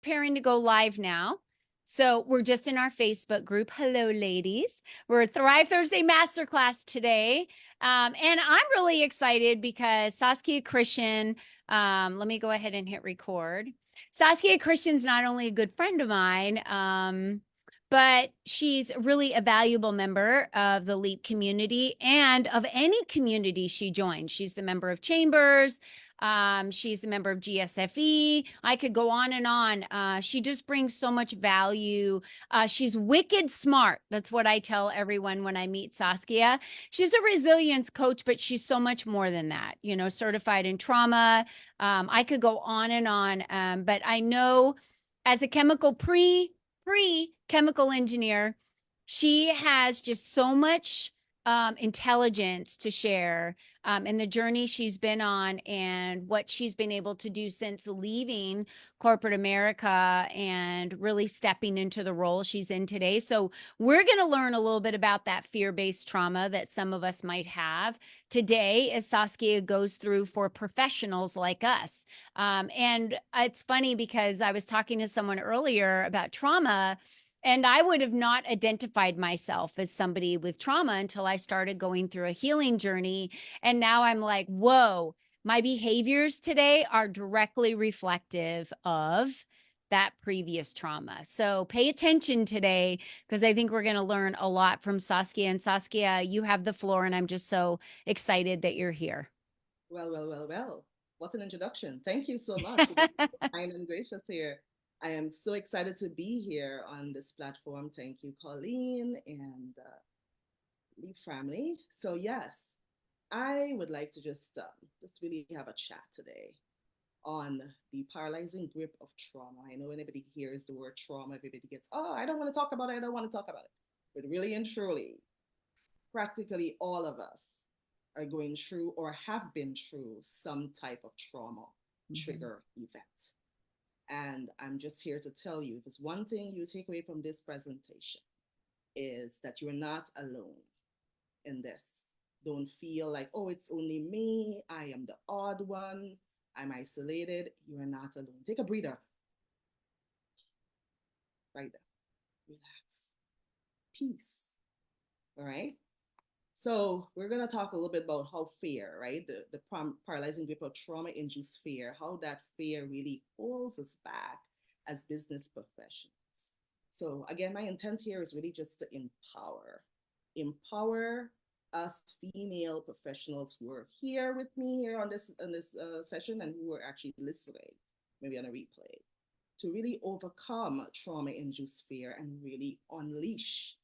preparing to go live now. So we're just in our Facebook group. Hello, ladies. We're Thrive Thursday Masterclass today. And I'm really excited because Saskia Christian, let me go ahead and hit record. Saskia Christian's not only a good friend of mine, but she's really a valuable member of the LEAP community and of any community she joins. She's the member of Chambers. She's the member of GSFE. I could go on and on. She just brings so much value. She's wicked smart. That's what I tell everyone when I meet Saskia. She's a resilience coach, but she's so much more than that, you know, certified in trauma. I could go on and on. But I know as a chemical engineer, she has just so much intelligence to share and the journey she's been on and what she's been able to do since leaving corporate America and really stepping into the role she's in today. So we're going to learn a little bit about that fear-based trauma that some of us might have today as Saskia goes through for professionals like us. And it's funny because I was talking to someone earlier about trauma, and I would have not identified myself as somebody with trauma until I started going through a healing journey. And now I'm like, whoa, my behaviors today are directly reflective of that previous trauma. So pay attention today because I think we're going to learn a lot from Saskia. And Saskia, you have the floor, and I'm just so excited that you're here. Well, well, well, well. What an introduction. Thank you so much for being so kind and gracious here. I am so excited to be here on this platform. Thank you, Colleen and Lee family. So yes, I would like to just really have a chat today on the paralyzing grip of trauma. I know anybody hears the word trauma, everybody gets, oh, I don't want to talk about it. I don't want to talk about it. But really and truly, practically all of us are going through or have been through some type of trauma trigger event. And I'm just here to tell you, if there's one thing you take away from this presentation, is that you're not alone in this. Don't feel like, oh, it's only me. I am the odd one. I'm isolated. You are not alone. Take a breather right there. Relax. Peace. All right. So we're going to talk a little bit about how fear, right? The paralyzing grip of trauma-induced fear, how that fear really pulls us back as business professionals. So again, my intent here is really just to empower us female professionals who are here with me here on this session and who are actually listening, maybe on a replay, to really overcome trauma-induced fear and really unleash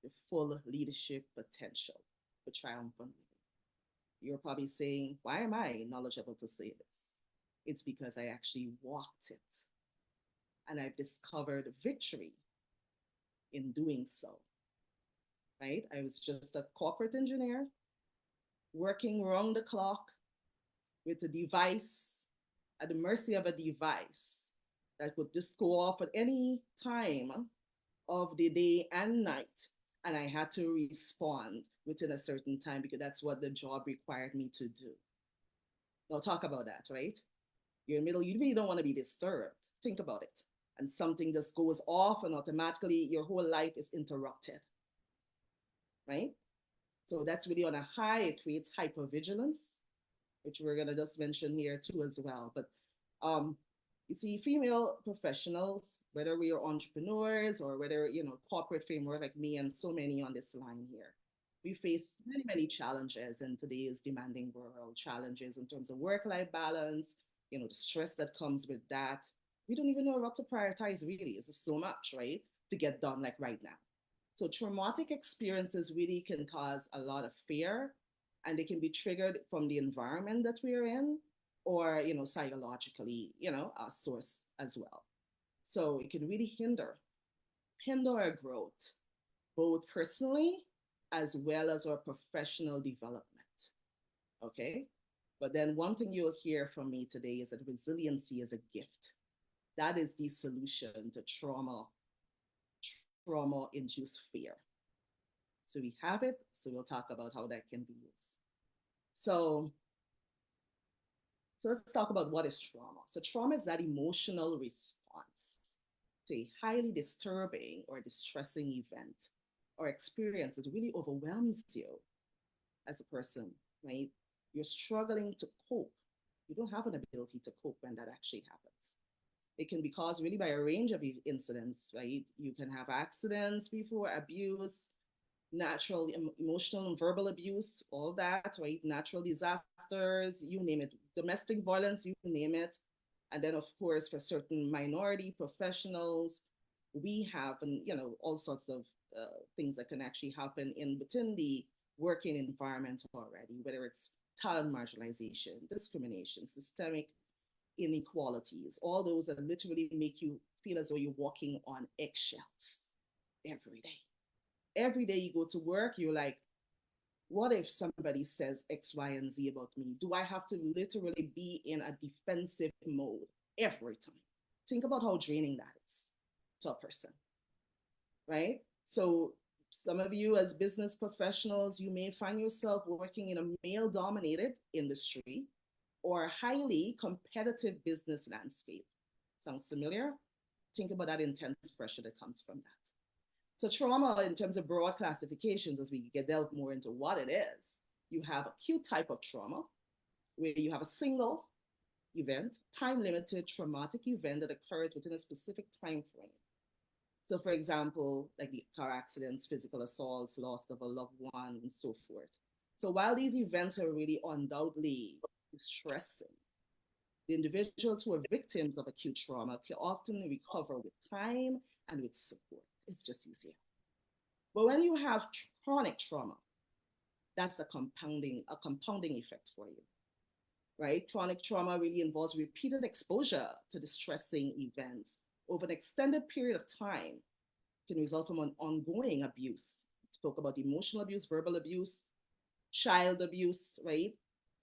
the full leadership potential for triumphant living. You're probably saying, why am I knowledgeable to say this? It's because I actually walked it and I've discovered victory in doing so. Right? I was just a corporate engineer working round the clock with a device at the mercy of a device that would just go off at any time of the day and night, and I had to respond within a certain time because that's what the job required me to do. Now talk about that, right? You're in the middle, you really don't want to be disturbed. Think about it. And something just goes off and automatically your whole life is interrupted. Right? So that's really on a high, it creates hypervigilance, which we're gonna just mention here too as well. But you see, female professionals, whether we are entrepreneurs or whether, you know, corporate framework like me and so many on this line here, we face many, many challenges in today's demanding world, challenges in terms of work-life balance, you know, the stress that comes with that. We don't even know what to prioritize really. It's just so much, right? To get done like right now. So traumatic experiences really can cause a lot of fear and they can be triggered from the environment that we are in or, you know, psychologically, you know, a source as well. So it can really hinder our growth, both personally as well as our professional development. Okay. But then one thing you'll hear from me today is that resiliency is a gift. That is the solution to trauma-induced fear. So we have it, so we'll talk about how that can be used. So, so let's talk about what is trauma. So trauma is that emotional response response to a highly disturbing or distressing event or experience that really overwhelms you as a person, right? You're struggling to cope. You don't have an ability to cope when that actually happens. It can be caused really by a range of incidents, right? You can have accidents before, abuse, natural, emotional, and verbal abuse, all that, right? Natural disasters, you name it, domestic violence, you name it. And then, of course, for certain minority professionals, we have, and all sorts of things that can actually happen in within the working environment already, whether it's talent marginalization, discrimination, systemic inequalities, all those that literally make you feel as though you're walking on eggshells every day. Every day you go to work, you're like, what if somebody says X, Y, and Z about me? Do I have to literally be in a defensive mode every time? Think about how draining that is to a person, right? So, some of you as business professionals, you may find yourself working in a male dominated industry or a highly competitive business landscape. Sounds familiar? Think about that intense pressure that comes from that. So trauma, in terms of broad classifications, as we get delve more into what it is, you have acute type of trauma, where you have a single event, time-limited traumatic event that occurs within a specific time frame. So, for example, like the car accidents, physical assaults, loss of a loved one, and so forth. So, while these events are really undoubtedly distressing, the individuals who are victims of acute trauma can often recover with time and with support. It's just easier. But when you have chronic trauma, that's a compounding effect for you, right? Chronic trauma really involves repeated exposure to distressing events over an extended period of time, can result from an ongoing abuse. Spoke about emotional abuse, verbal abuse, child abuse, right?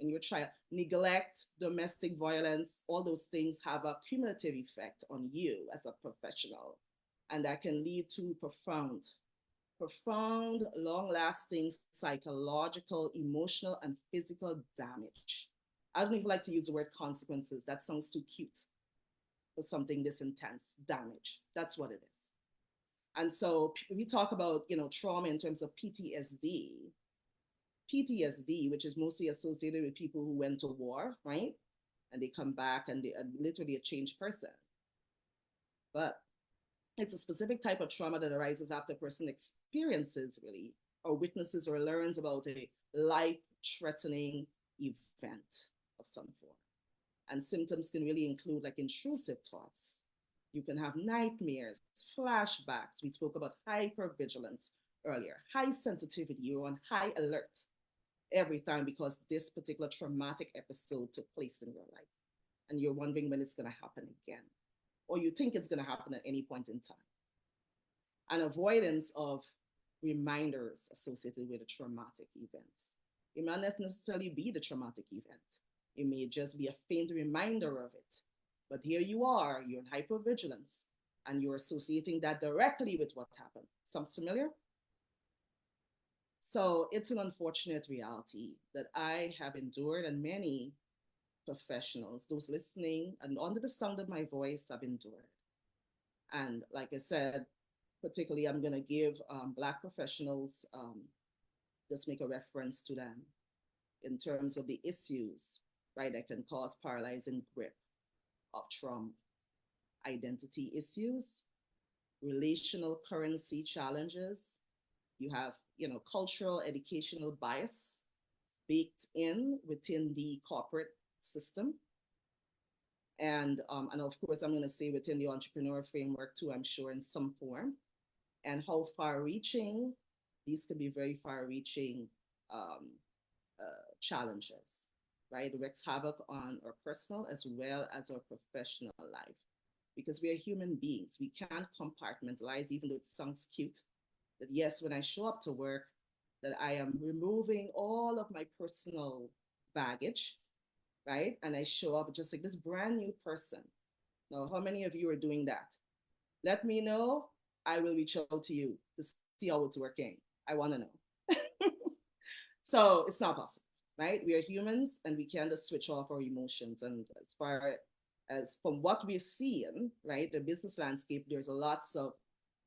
And your child neglect, domestic violence, all those things have a cumulative effect on you as a professional. And that can lead to profound, long-lasting psychological, emotional, and physical damage. I don't even like to use the word consequences. That sounds too cute for something this intense. Damage. That's what it is. And so we talk about, trauma in terms of PTSD, which is mostly associated with people who went to war, right? And they come back and they are literally a changed person. But it's a specific type of trauma that arises after a person experiences really, or witnesses or learns about a life-threatening event of some form. And symptoms can really include like intrusive thoughts. You can have nightmares, flashbacks. We spoke about hypervigilance earlier, high sensitivity. You're on high alert every time because this particular traumatic episode took place in your life. And you're wondering when it's going to happen again, or you think it's going to happen at any point in time. And avoidance of reminders associated with the traumatic events. It might not necessarily be the traumatic event. It may just be a faint reminder of it. But here you are, you're in hypervigilance, and you're associating that directly with what happened. Sounds familiar? So it's an unfortunate reality that I have endured, and many professionals, those listening and under the sound of my voice, have endured. And like I said, particularly I'm going to give Black professionals, just make a reference to them in terms of the issues, right, that can cause paralyzing grip of trauma. Identity issues, relational currency challenges. You have, cultural, educational bias baked in within the corporate system. And of course, I'm going to say within the entrepreneur framework too, I'm sure in some form. And how far-reaching, these could be very far-reaching challenges, right? It wreaks havoc on our personal as well as our professional life. Because we are human beings. We can't compartmentalize, even though it sounds cute, that yes, when I show up to work, that I am removing all of my personal baggage, right? And I show up just like this brand new person. Now, how many of you are doing that? Let me know. I will reach out to you to see how it's working. I want to know. So it's not possible, right? We are humans and we can't just switch off our emotions. And as far As from what we're seeing, right, the business landscape, there's lots of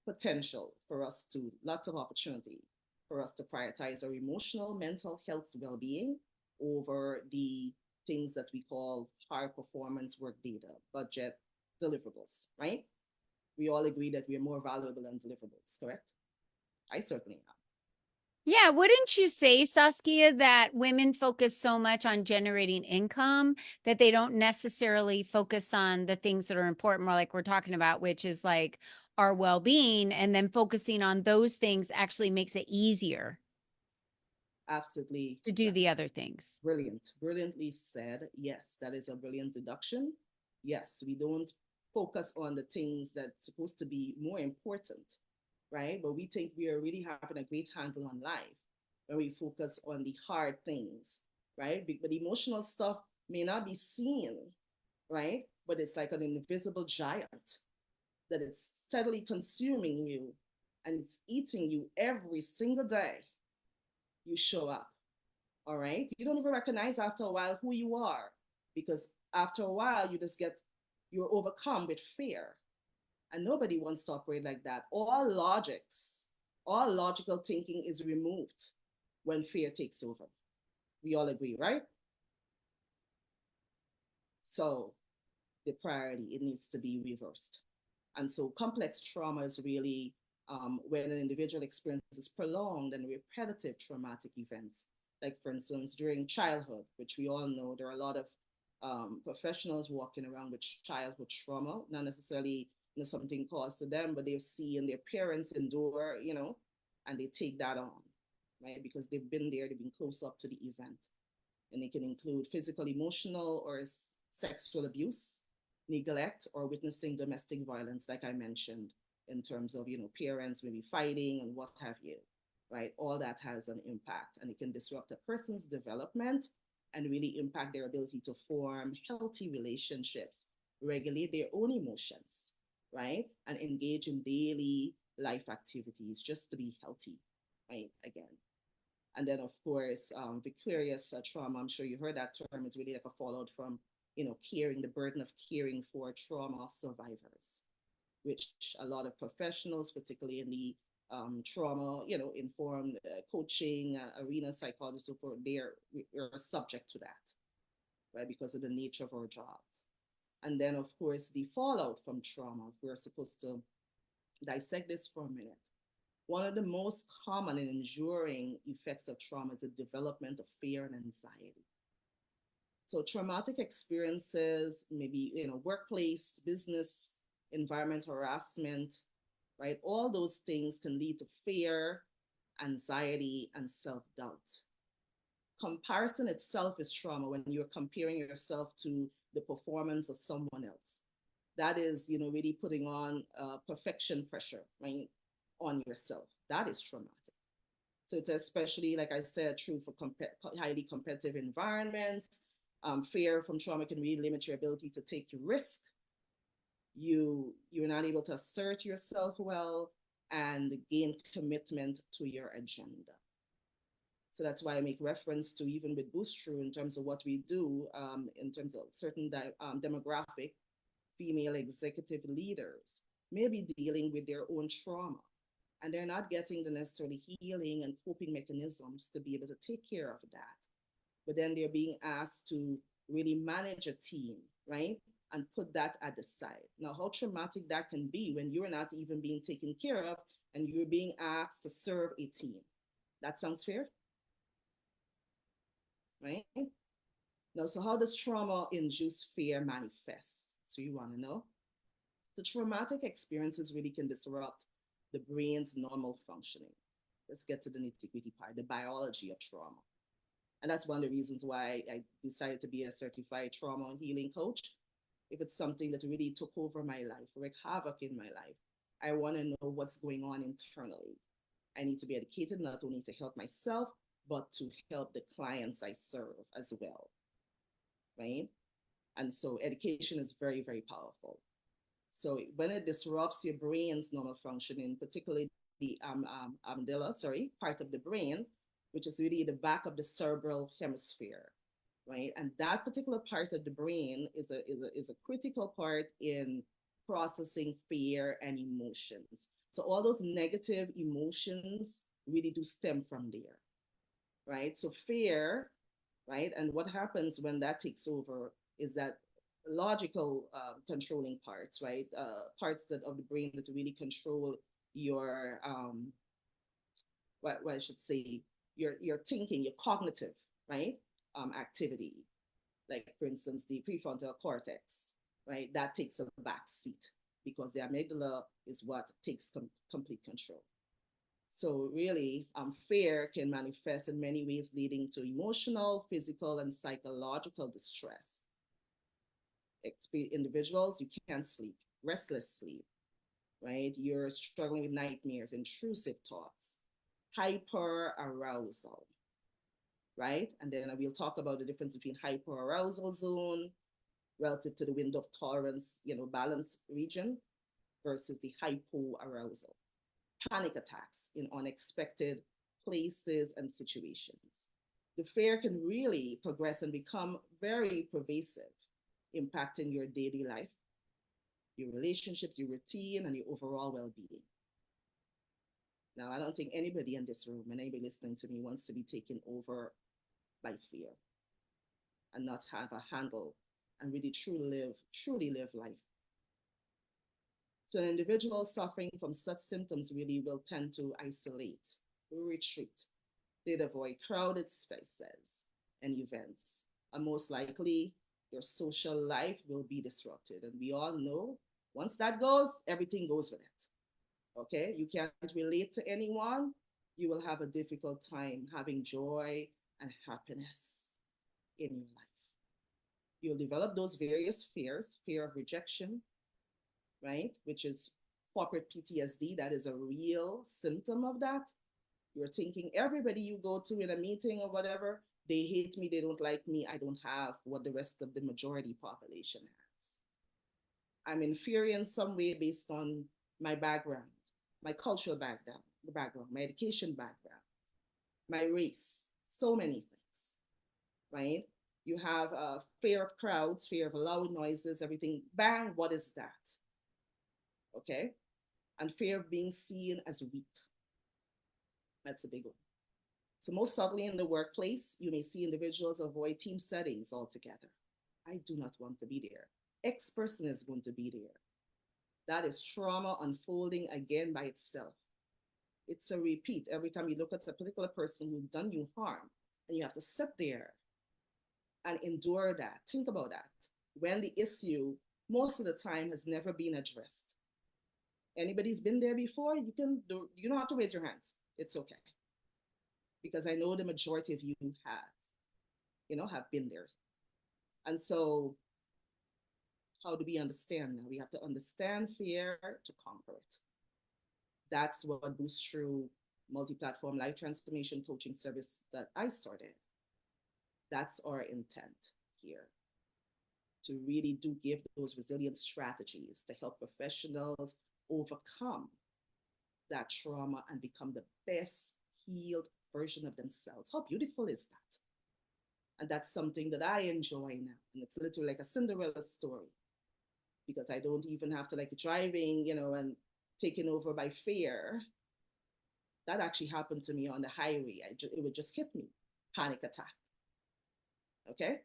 potential for us to, lots of opportunity for us to prioritize our emotional, mental health well-being over the things that we call high performance work data, budget, deliverables, right? We all agree that we are more valuable than deliverables, correct? I certainly am. Yeah, wouldn't you say, Saskia, that women focus so much on generating income that they don't necessarily focus on the things that are important, more like we're talking about, which is like our well-being, and then focusing on those things actually makes it easier Absolutely. to do the other things. Brilliant. Brilliantly said. Yes, that is a brilliant deduction. Yes, we don't focus on the things that's supposed to be more important, right? But we think we are really having a great handle on life when we focus on the hard things, right? But the emotional stuff may not be seen, right? But it's like an invisible giant that is steadily consuming you and it's eating you every single day you show up. All right. You don't even recognize after a while who you are because after a while you just get, you're overcome with fear. And nobody wants to operate like that. All logical thinking is removed when fear takes over. We all agree, right? So the priority, it needs to be reversed. And so complex trauma is really when an individual experiences prolonged and repetitive traumatic events. Like, for instance, during childhood, which we all know there are a lot of professionals walking around with childhood trauma, not necessarily something caused to them, but they've seen their parents endure, and they take that on, right? Because they've been there, they've been close up to the event. And it can include physical, emotional, or sexual abuse, neglect, or witnessing domestic violence, like I mentioned, in terms of, parents maybe fighting and what have you, right? All that has an impact and it can disrupt a person's development and really impact their ability to form healthy relationships, regulate their own emotions, right? And engage in daily life activities just to be healthy, right? Again. And then, of course, vicarious trauma. I'm sure you heard that term. It's really like a fallout from, caring, the burden of caring for trauma survivors, which a lot of professionals, particularly in the trauma, informed coaching, arena psychologists, so forth, are subject to that, right? Because of the nature of our jobs. And then, of course, the fallout from trauma. We're supposed to dissect this for a minute. One of the most common and enduring effects of trauma is the development of fear and anxiety. So traumatic experiences, maybe, workplace, business, environment harassment, right? All those things can lead to fear, anxiety, and self-doubt. Comparison itself is trauma when you're comparing yourself to the performance of someone else. That is, really putting on perfection pressure, right, on yourself. That is traumatic. So it's especially, like I said, true for highly competitive environments. Fear from trauma can really limit your ability to take risk. You're not able to assert yourself well and gain commitment to your agenda. So that's why I make reference to, even with Boost True, in terms of what we do, in terms of certain demographic, female executive leaders may be dealing with their own trauma and they're not getting the necessarily healing and coping mechanisms to be able to take care of that. But then they're being asked to really manage a team, right? And put that at the side. Now, how traumatic that can be when you're not even being taken care of and you're being asked to serve a team. That sounds fair, right? Now, so how does trauma-induced fear manifest? So you want to know? The traumatic experiences really can disrupt the brain's normal functioning. Let's get to the nitty-gritty part, the biology of trauma. And that's one of the reasons why I decided to be a certified trauma and healing coach. If it's something that really took over my life, wreaked havoc in my life, I want to know what's going on internally. I need to be educated not only to help myself, but to help the clients I serve as well, right? And so education is very, very powerful. So when it disrupts your brain's normal functioning, particularly the amygdala, part of the brain, which is really the back of the cerebral hemisphere. right? And that particular part of the brain is a critical part in processing fear and emotions. So all those negative emotions really do stem from there, right? So fear, right? And what happens when that takes over is that logical controlling parts, right? Parts that of the brain that really control your what I should say, your thinking, your cognitive, right? Activity, like for instance, the prefrontal cortex, right? That takes a back seat because the amygdala is what takes complete control. So really, fear can manifest in many ways, leading to emotional, physical, and psychological distress. Individuals, you can't sleep, restless sleep, right? You're struggling with nightmares, intrusive thoughts, hyper arousal, right? And then we'll talk about the difference between hyper arousal zone relative to the window of tolerance, balance region versus the hypo arousal. Panic attacks in unexpected places and situations. The fear can really progress and become very pervasive, impacting your daily life, your relationships, your routine, and your overall well being. Now, I don't think anybody in this room and anybody listening to me wants to be taken over by fear and not have a handle and really truly live life. So an individual suffering from such symptoms really will tend to isolate, retreat. They'd avoid crowded spaces and events. And most likely, your social life will be disrupted. And we all know once that goes, everything goes with it. Okay? You can't relate to anyone. You will have a difficult time having joy and happiness in your life. You'll develop those various fears, fear of rejection, right? Which is corporate PTSD. That is a real symptom of that. You're thinking everybody you go to in a meeting or whatever, they hate me, they don't like me, I don't have what the rest of the majority population has. I'm inferior in some way based on my background, my cultural background, my education background, my race, so many things, right? You have fear of crowds, fear of loud noises, everything. Bang, what is that? Okay? And fear of being seen as weak. That's a big one. So most subtly in the workplace, you may see individuals avoid team settings altogether. I do not want to be there. X person is going to be there. That is trauma unfolding again by itself. It's a repeat. Every time you look at a particular person who's done you harm, and you have to sit there and endure that. Think about that. When the issue, most of the time, has never been addressed. Anybody's been there before, you don't have to raise your hands. It's okay. Because I know the majority of you have been there. And so how do we understand now? We have to understand fear to conquer it. That's what Boost through multi-platform life transformation coaching service that I started. That's our intent here, to really do give those resilient strategies to help professionals overcome that trauma and become the best healed version of themselves. How beautiful is that? And that's something that I enjoy now. And it's literally like a Cinderella story, because I don't even have to like driving, and taken over by fear. That actually happened to me on the highway. It would just hit me, panic attack. Okay?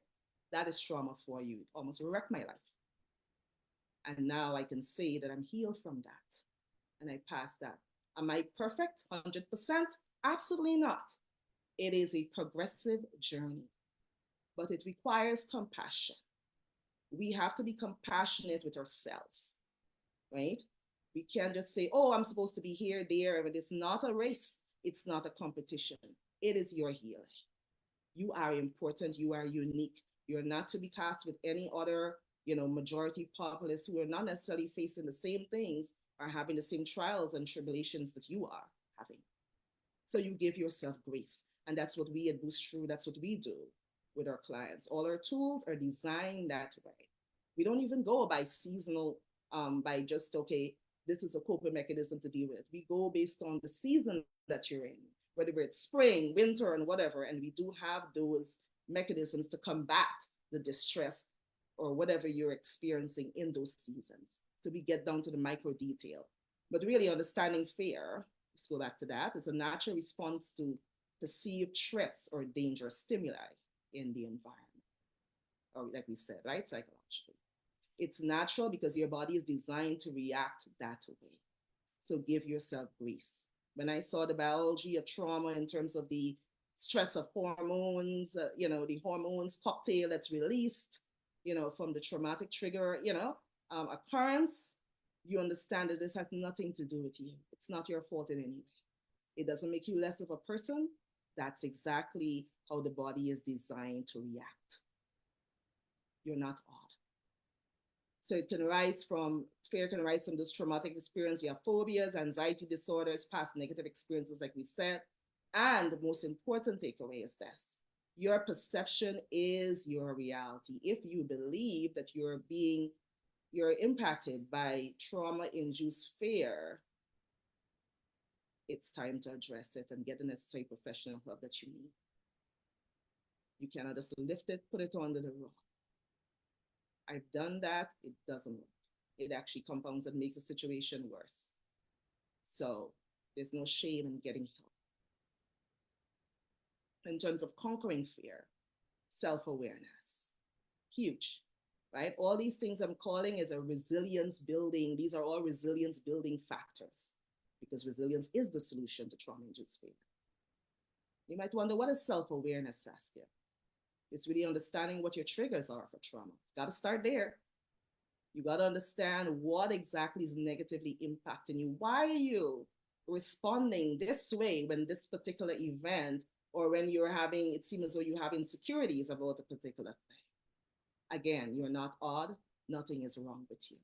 That is trauma for you. It almost wrecked my life. And now I can say that I'm healed from that. And I passed that. Am I perfect? 100%? Absolutely not. It is a progressive journey, but it requires compassion. We have to be compassionate with ourselves, right? We can't just say, oh, I'm supposed to be here, there. But it's not a race. It's not a competition. It is your healing. You are important. You are unique. You're not to be cast with any other, majority populace who are not necessarily facing the same things or having the same trials and tribulations that you are having. So you give yourself grace. And that's what we at Boost Through, that's what we do with our clients. All our tools are designed that way. We don't even go by seasonal, by just, okay, this is a coping mechanism to deal with it. We go based on the season that you're in, whether it's spring, winter, and whatever. And we do have those mechanisms to combat the distress or whatever you're experiencing in those seasons. So we get down to the micro detail. But really understanding fear, let's go back to that, it's a natural response to perceived threats or dangerous stimuli in the environment, or like we said, right, psychologically. It's natural because your body is designed to react that way. So give yourself grace. When I saw the biology of trauma in terms of the stress of hormones, the hormones cocktail that's released, from the traumatic trigger, occurrence, you understand that this has nothing to do with you. It's not your fault in any way. It doesn't make you less of a person. That's exactly how the body is designed to react. You're not odd. So it can arise from, fear can arise from this traumatic experience. You have phobias, anxiety disorders, past negative experiences, like we said. And the most important takeaway is this: your perception is your reality. If you believe that you're impacted by trauma-induced fear, it's time to address it and get the necessary professional help that you need. You cannot just lift it, put it under the rug. I've done that, it doesn't work. It actually compounds and makes the situation worse. So there's no shame in getting help. In terms of conquering fear, self-awareness, huge, right? All these things I'm calling is a resilience building. These are all resilience building factors, because resilience is the solution to trauma-induced fear. You might wonder, what is self-awareness, Saskia? It's really understanding what your triggers are for trauma. Got to start there. You got to understand what exactly is negatively impacting you. Why are you responding this way when this particular event, or when you're having, it seems as though you have insecurities about a particular thing? Again, you're not odd. Nothing is wrong with you.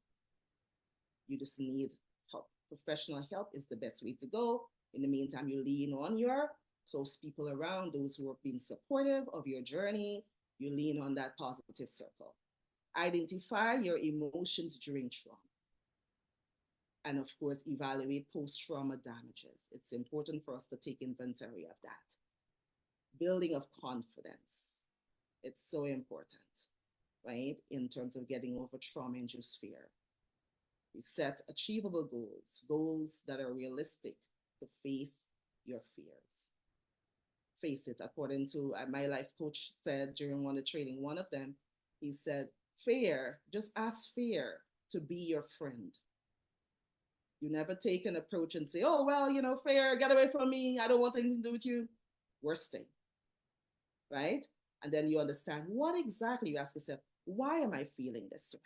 You just need help. Professional help is the best way to go. In the meantime, you lean on your close people around, those who have been supportive of your journey. You lean on that positive circle. Identify your emotions during trauma. And of course, evaluate post-trauma damages. It's important for us to take inventory of that. Building of confidence. It's so important, right? In terms of getting over trauma-induced fear. We set achievable goals, goals that are realistic to face your fears. Face it, according to my life coach said during one of the training, one of them, he said, fear, just ask fear to be your friend. You never take an approach and say, oh, well, fear, get away from me. I don't want anything to do with you. Worst thing, right? And then you understand what exactly, you ask yourself, why am I feeling this way?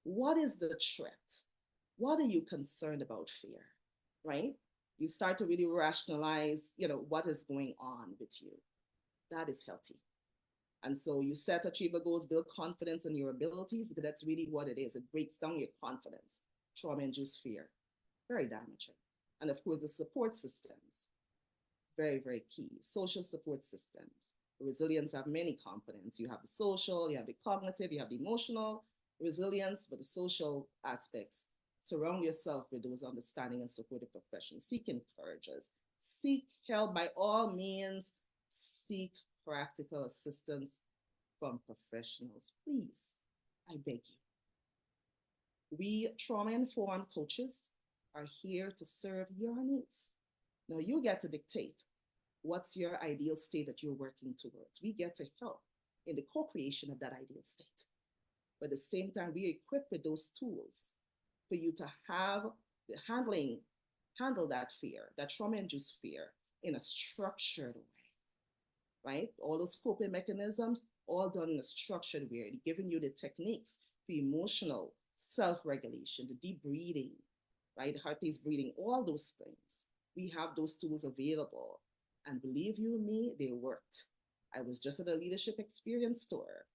What is the threat? What are you concerned about fear, right? You start to really rationalize, what is going on with you. That is healthy. And so you set achievable goals, build confidence in your abilities, because that's really what it is. It breaks down your confidence. Trauma-induced fear, very damaging. And of course, the support systems, very, very key. Social support systems. Resilience have many components. You have the social, you have the cognitive, you have the emotional resilience, but the social aspects. Surround yourself with those understanding and supportive professionals. Seek encouragers. Seek help by all means. Seek practical assistance from professionals. Please, I beg you. We trauma-informed coaches are here to serve your needs. Now you get to dictate what's your ideal state that you're working towards. We get to help in the co-creation of that ideal state. But at the same time, we are equipped with those tools for you to have the handle that fear, that trauma-induced fear, in a structured way, right? All those coping mechanisms, all done in a structured way, giving you the techniques for emotional self-regulation, the deep breathing, right? Heart-based breathing, all those things. We have those tools available. And believe you me, they worked. I was just at a leadership experience tour.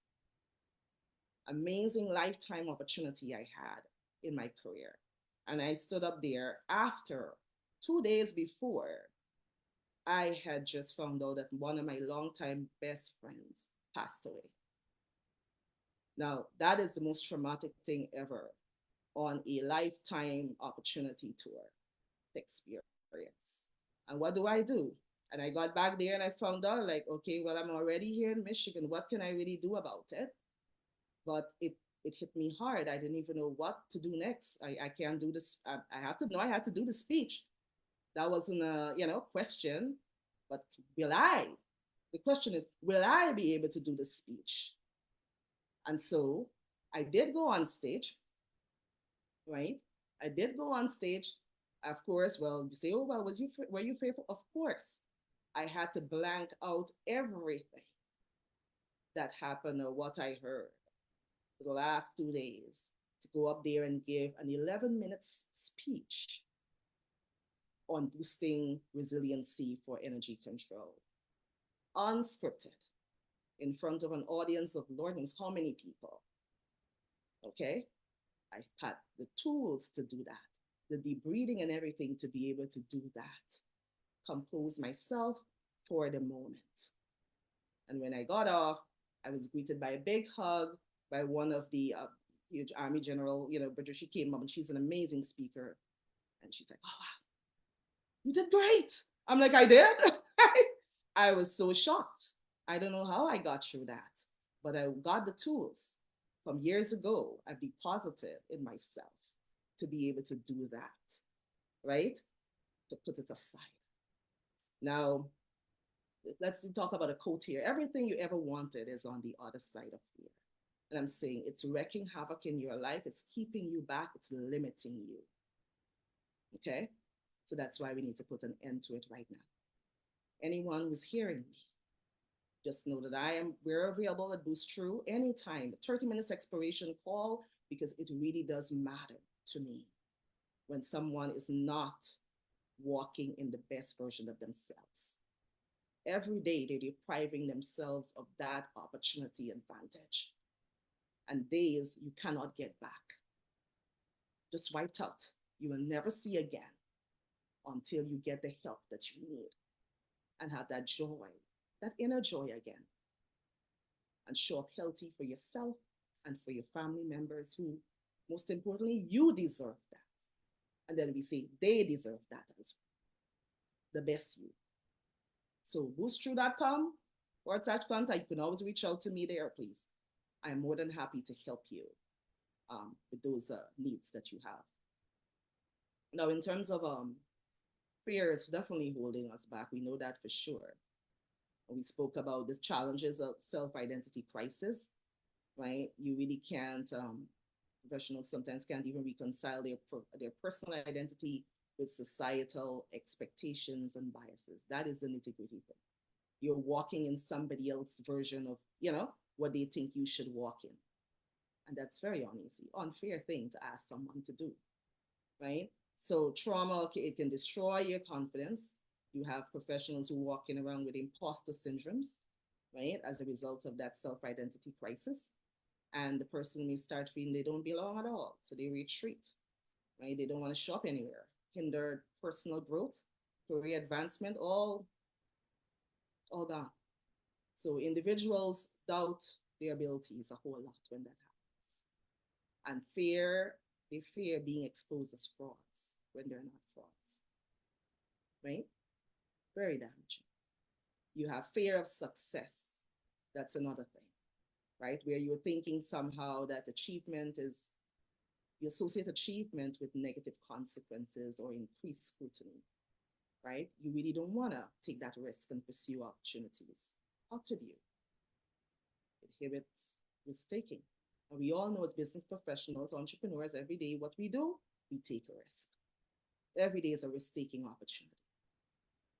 Amazing lifetime opportunity I had in my career. And I stood up there after 2 days before I had just found out that one of my longtime best friends passed away. Now, that is the most traumatic thing ever on a lifetime opportunity tour experience. And what do? And I got back there and I found out, like, okay, well, I'm already here in Michigan. What can I really do about it? But it hit me hard. I didn't even know what to do next. I can't do this. I have to know I had to do the speech. That wasn't a, question, but will I? The question is, will I be able to do the speech? And so I did go on stage, right? I did go on stage. Of course, well, you say, oh, well, were you fearful? Of course. I had to blank out everything that happened or what I heard for the last 2 days to go up there and give an 11 minutes speech on boosting resiliency for energy control. Unscripted, in front of an audience of Lord knows how many people. Okay? I had the tools to do that, the deep breathing and everything to be able to do that. Compose myself for the moment. And when I got off, I was greeted by a big hug by one of the huge Army General, British. She came up and she's an amazing speaker. And she's like, oh, wow, you did great. I'm like, I did? I was so shocked. I don't know how I got through that, but I got the tools from years ago. I deposited in myself to be able to do that, right? To put it aside. Now, let's talk about a quote here. Everything you ever wanted is on the other side of fear. And I'm saying it's wreaking havoc in your life. It's keeping you back. It's limiting you. Okay? So that's why we need to put an end to it right now. Anyone who's hearing me, just know that we're available at Boost True anytime. 30 minutes expiration call, because it really does matter to me when someone is not walking in the best version of themselves. Every day they're depriving themselves of that opportunity and advantage. And days you cannot get back. Just wiped out. You will never see again until you get the help that you need and have that joy, that inner joy again, and show up healthy for yourself and for your family members who, most importantly, you deserve that. And then we say they deserve that as well. The best you. So boosttrue.com/contact. You can always reach out to me there, please. I'm more than happy to help you with those needs that you have. Now, in terms of fear, is definitely holding us back. We know that for sure. We spoke about the challenges of self-identity crisis, right? You really can't, professionals sometimes can't even reconcile their personal identity with societal expectations and biases. That is the nitty-gritty thing. You're walking in somebody else's version of, what they think you should walk in. And that's very uneasy, unfair thing to ask someone to do, right? So trauma, okay, it can destroy your confidence. You have professionals who walking around with imposter syndromes, right, as a result of that self-identity crisis. And the person may start feeling they don't belong at all. So they retreat, right? They don't want to show up anywhere, hinder personal growth, career advancement, all gone. So individuals doubt their abilities a whole lot when that happens. And they fear being exposed as frauds when they're not frauds, right? Very damaging. You have fear of success. That's another thing, right? Where you're thinking somehow that you associate achievement with negative consequences or increased scrutiny, right? You really don't want to take that risk and pursue opportunities. How could you? It inhibits risk-taking. And we all know as business professionals, entrepreneurs, every day what we do, we take a risk. Every day is a risk-taking opportunity.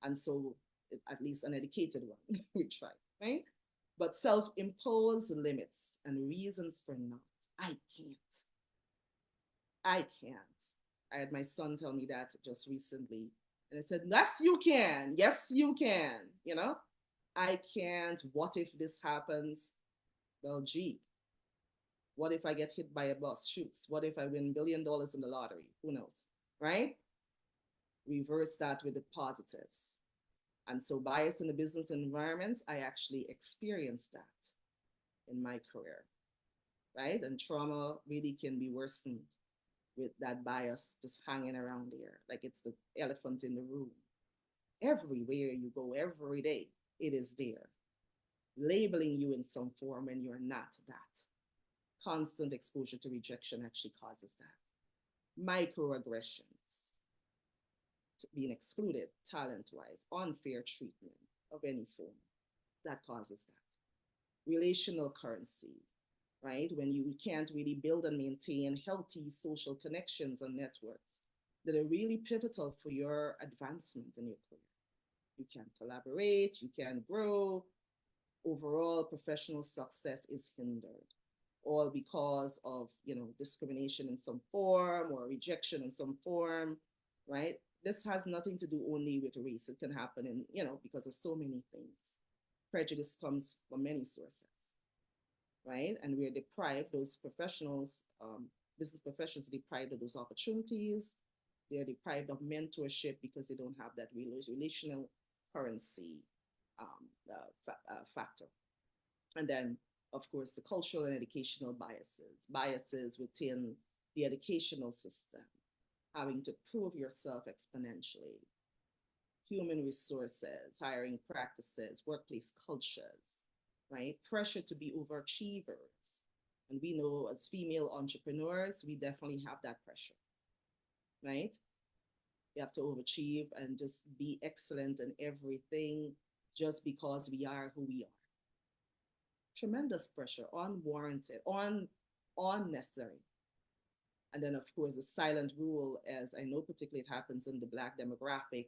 And so, at least an educated one, we try, right? But self-imposed limits and reasons for not. I can't. I can't. I had my son tell me that just recently. And I said, yes, you can. Yes, you can. I can't. What if this happens? Well, gee, what if I get hit by a bus? Shoots. What if I win $1 billion in the lottery? Who knows, right? Reverse that with the positives. And so bias in the business environment, I actually experienced that in my career, right? And trauma really can be worsened with that bias just hanging around there, like it's the elephant in the room. Everywhere you go, every day, it is there, labeling you in some form when you're not that. Constant exposure to rejection actually causes that. Microaggressions, being excluded talent wise, unfair treatment of any form, that causes that. Relational currency, right? When you can't really build and maintain healthy social connections and networks that are really pivotal for your advancement in your career. You can collaborate, you can grow. Overall, professional success is hindered, all because of discrimination in some form or rejection in some form, right? This has nothing to do only with race. It can happen in because of so many things. Prejudice comes from many sources, right? And we're deprived, those professionals, business professionals are deprived of those opportunities. They're deprived of mentorship because they don't have that relational currency factor. And then, of course, the cultural and educational biases within the educational system, having to prove yourself exponentially, human resources, hiring practices, workplace cultures, right? Pressure to be overachievers. And we know as female entrepreneurs, we definitely have that pressure, right? We have to overachieve and just be excellent in everything just because we are who we are. Tremendous pressure, unwarranted, unnecessary. And then, of course, the silent rule, as I know particularly it happens in the Black demographic,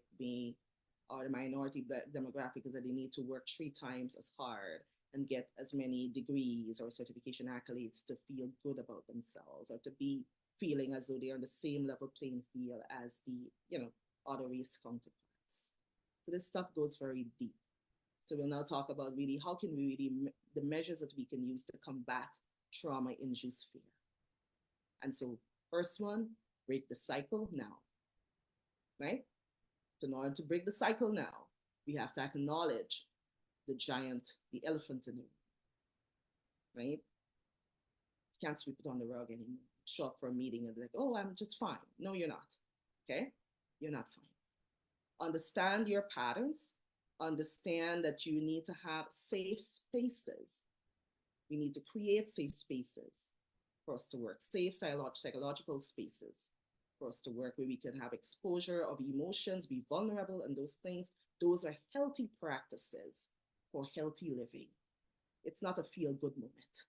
or the minority Black demographic, is that they need to work 3 times as hard and get as many degrees or certification accolades to feel good about themselves, or to be feeling as though they're on the same level playing field as the other race counterparts. So this stuff goes very deep. So we'll now talk about really how can we really the measures that we can use to combat trauma-induced fear. And so first one, break the cycle now, right? So in order to break the cycle now, we have to acknowledge the elephant in the room, right? You can't sweep it on the rug anymore. Show up for a meeting and be like, oh, I'm just fine. No, you're not. Okay? You're not fine. Understand your patterns. Understand that you need to have safe spaces. We need to create safe spaces for us to work, safe psychological spaces for us to work, where we can have exposure of emotions, be vulnerable, and those things. Those are healthy practices for healthy living. It's not a feel-good moment.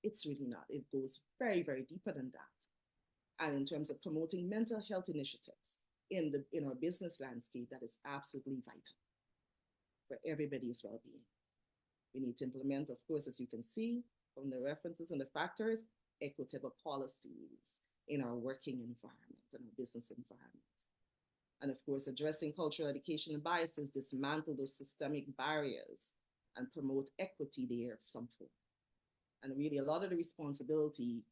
It's really not. It goes very, very deeper than that. And in terms of promoting mental health initiatives in our business landscape, that is absolutely vital for everybody's well-being. We need to implement, of course, as you can see from the references and the factors, equitable policies in our working environment and our business environment. And of course, addressing cultural education and biases, dismantle those systemic barriers and promote equity there of some form. And really, a lot of the responsibility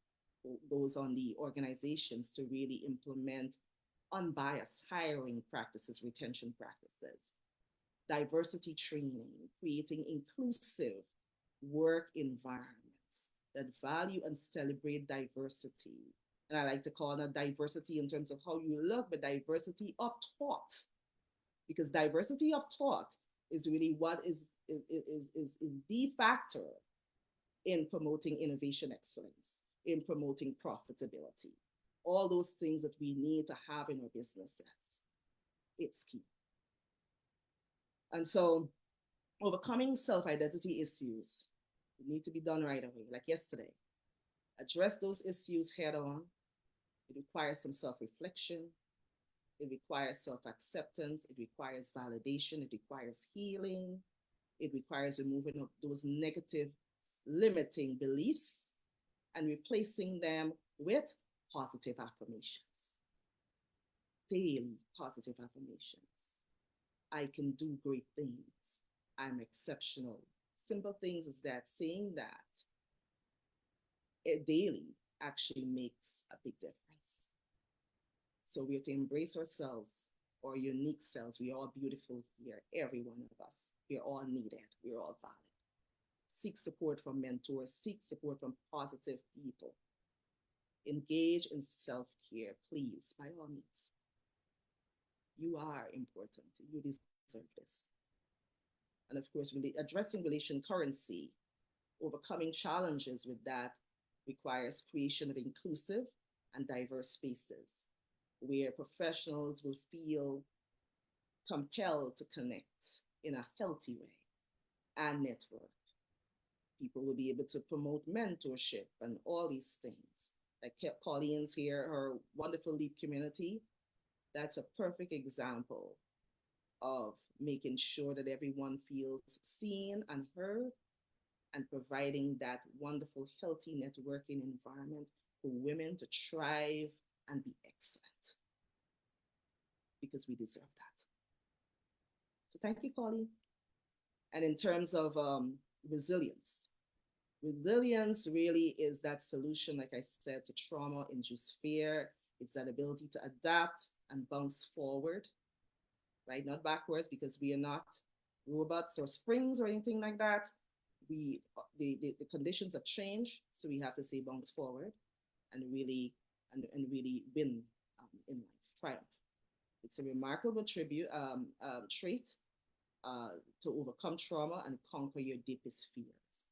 goes on the organizations to really implement unbiased hiring practices, retention practices, diversity training, creating inclusive work environments that value and celebrate diversity. And I like to call that diversity in terms of how you look, but diversity of thought. Because diversity of thought is really what is the factor in promoting innovation excellence, in promoting profitability. All those things that we need to have in our businesses. It's key. And so overcoming self-identity issues need to be done right away, like yesterday. Address those issues head on. It requires some self-reflection. It requires self-acceptance. It requires validation. It requires healing. It requires removing of those negative limiting beliefs and replacing them with positive affirmations. Daily positive affirmations. I can do great things. I'm exceptional. Simple things is that saying that daily actually makes a big difference. So we have to embrace ourselves, our unique selves. We are all beautiful here, every one of us. We're all needed. We're all valid. Seek support from mentors. Seek support from positive people. Engage in self-care, please, by all means. You are important. You deserve deserve this. And of course, really addressing relation currency, overcoming challenges with that requires creation of inclusive and diverse spaces where professionals will feel compelled to connect in a healthy way and network. People will be able to promote mentorship and all these things. Like Colleen's here, her wonderful Leap community, that's a perfect example of making sure that everyone feels seen and heard and providing that wonderful, healthy networking environment for women to thrive and be excellent because we deserve that. So thank you, Colleen. And in terms of resilience, resilience really is that solution, like I said, to trauma-induced fear. It's that ability to adapt and bounce forward, right? Not backwards, because we are not robots or springs or anything like that. The conditions have changed, so we have to say bounce forward and really really win in life, triumph. It's a remarkable trait to overcome trauma and conquer your deepest fears.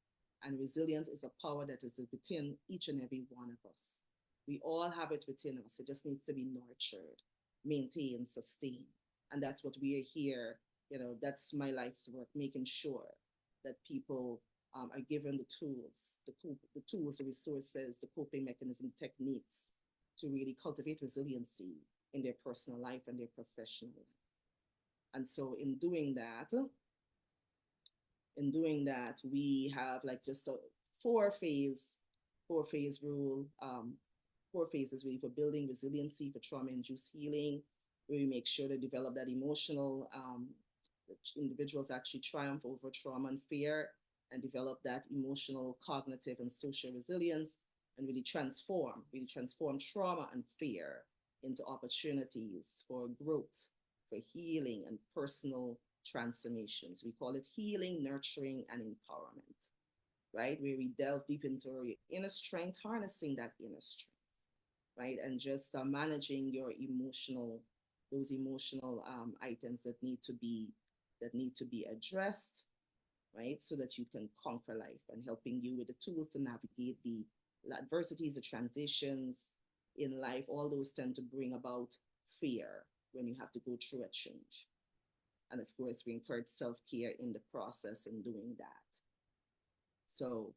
And resilience is a power that is within each and every one of us. We all have it within us. It just needs to be nurtured, maintained, sustained. And that's what we are here. That's my life's work, making sure that people are given the tools, the resources, the coping mechanisms, techniques to really cultivate resiliency in their personal life and their professional life. And so in doing that, we have like just a four-phase rule, 4 phases really for building resiliency for trauma-induced healing, where we make sure to develop that emotional, that individuals actually triumph over trauma and fear and develop that emotional, cognitive, and social resilience and really transform trauma and fear into opportunities for growth, for healing and personal transformations. We call it healing, nurturing, and empowerment, right? Where we delve deep into your inner strength, harnessing that inner strength, right? And just managing your those emotional items that need to be addressed, right? So that you can conquer life, and helping you with the tools to navigate the adversities, the transitions in life. All those tend to bring about fear when you have to go through a change. And of course, we encourage self-care in the process in doing that. So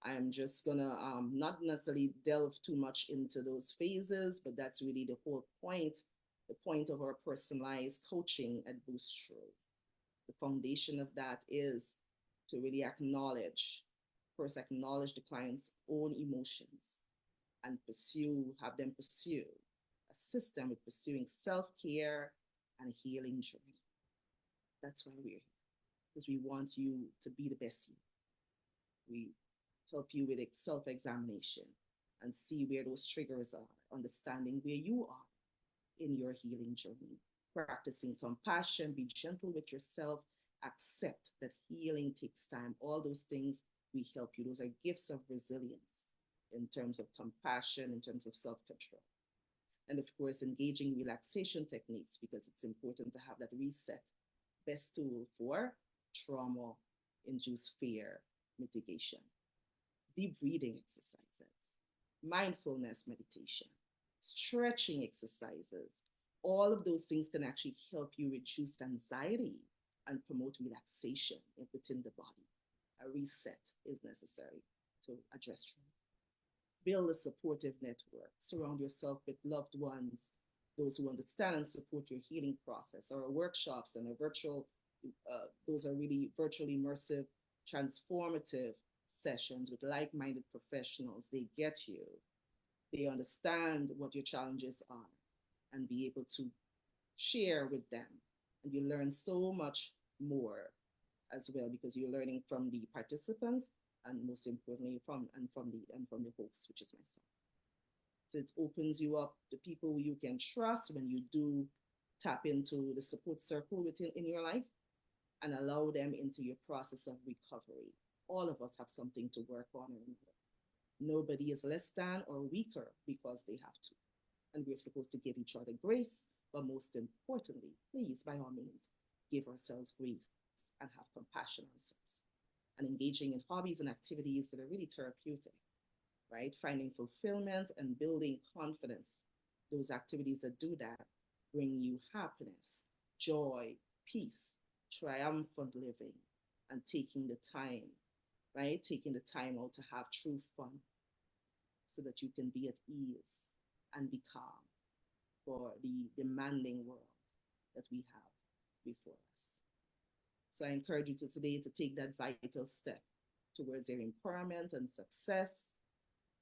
I'm just gonna not necessarily delve too much into those phases, but that's really the whole point, the point of our personalized coaching at Boost Through. The foundation of that is to really first acknowledge the client's own emotions and have them pursue, assist them with pursuing self-care and healing journey. That's why we're here, because we want you to be the best you. We help you with self-examination and see where those triggers are, understanding where you are in your healing journey, practicing compassion, be gentle with yourself, accept that healing takes time. All those things we help you. Those are gifts of resilience in terms of compassion, in terms of self-control. And of course, engaging relaxation techniques, because it's important to have that reset. Best tool for trauma-induced fear mitigation. Deep breathing exercises, mindfulness meditation, stretching exercises. All of those things can actually help you reduce anxiety and promote relaxation within the body. A reset is necessary to address trauma. Build a supportive network. Surround yourself with loved ones, those who understand and support your healing process. Our workshops and our those are really virtually immersive, transformative sessions with like-minded professionals. They get you. They understand what your challenges are and be able to share with them. And you learn so much more as well, because you're learning from the participants and most importantly from the host, which is myself. So it opens you up to people you can trust when you do tap into the support circle in your life and allow them into your process of recovery. All of us have something to work on or another. Nobody is less than or weaker because they have to. And we're supposed to give each other grace, but most importantly, please, by all means, give ourselves grace and have compassion on ourselves, and engaging in hobbies and activities that are really therapeutic, right? Finding fulfillment and building confidence. Those activities that do that bring you happiness, joy, peace, triumphant living, and taking the time, right? Taking the time out to have true fun so that you can be at ease and be calm for the demanding world that we have before us. So I encourage you today to take that vital step towards your empowerment and success,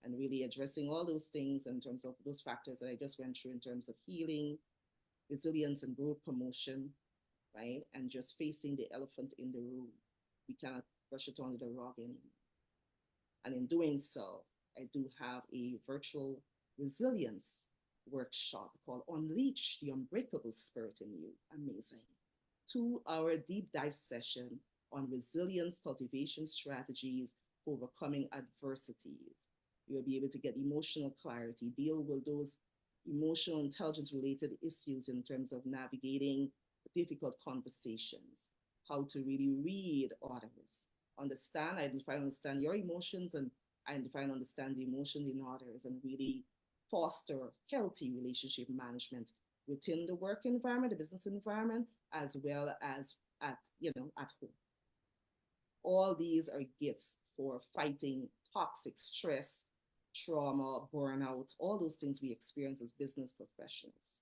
and really addressing all those things in terms of those factors that I just went through in terms of healing, resilience, and growth promotion, right? And just facing the elephant in the room. We cannot brush it under the rug anymore. And in doing so, I do have a virtual resilience workshop called Unleash the Unbreakable Spirit in You. Amazing. 2-hour deep dive session on resilience cultivation strategies for overcoming adversities. You'll be able to get emotional clarity, deal with those emotional intelligence related issues in terms of navigating difficult conversations, how to really read others, identify and understand your emotions, and identify and understand the emotions in others, and really foster healthy relationship management within the work environment, the business environment, as well as at home. All these are gifts for fighting toxic stress, trauma, burnout, all those things we experience as business professionals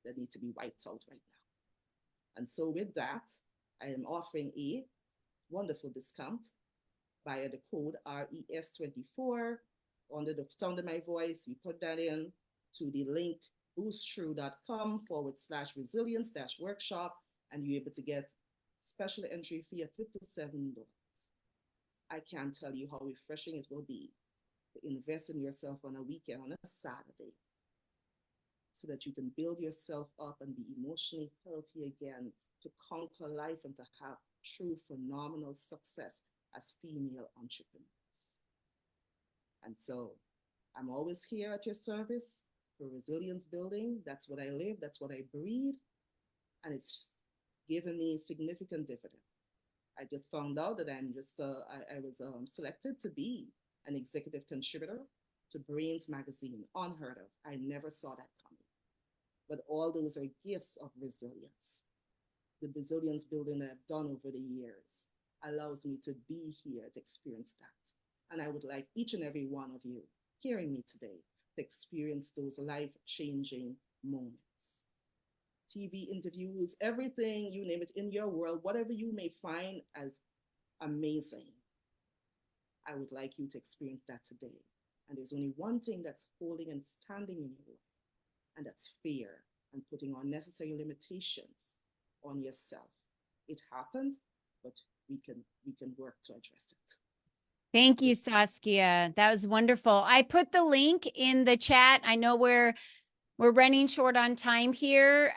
that need to be wiped out right now. And so with that, I am offering a wonderful discount via the code RES24 under the sound of my voice. You put that in to the link boostthrough.com/resilience-workshop, and you're able to get special entry fee of $57. I can't tell you how refreshing it will be to invest in yourself on a weekend, on a Saturday, so that you can build yourself up and be emotionally healthy again, to conquer life and to have true phenomenal success as female entrepreneurs. And so I'm always here at your service for resilience building. That's what I live, that's what I breathe, and it's given me significant dividend. I just found out that I was selected to be an executive contributor to Brains magazine. Unheard of. I never saw that coming. But all those are gifts of resilience. The resilience building that I've done over the years allows me to be here to experience that. And I would like each and every one of you hearing me today to experience those life-changing moments. TV interviews, everything, you name it, in your world, whatever you may find as amazing, I would like you to experience that today. And there's only one thing that's holding and standing in your life, and that's fear and putting unnecessary limitations on yourself. It happened, but we can work to address it. Thank you, Saskia. That was wonderful. I put the link in the chat. I know we're running short on time here.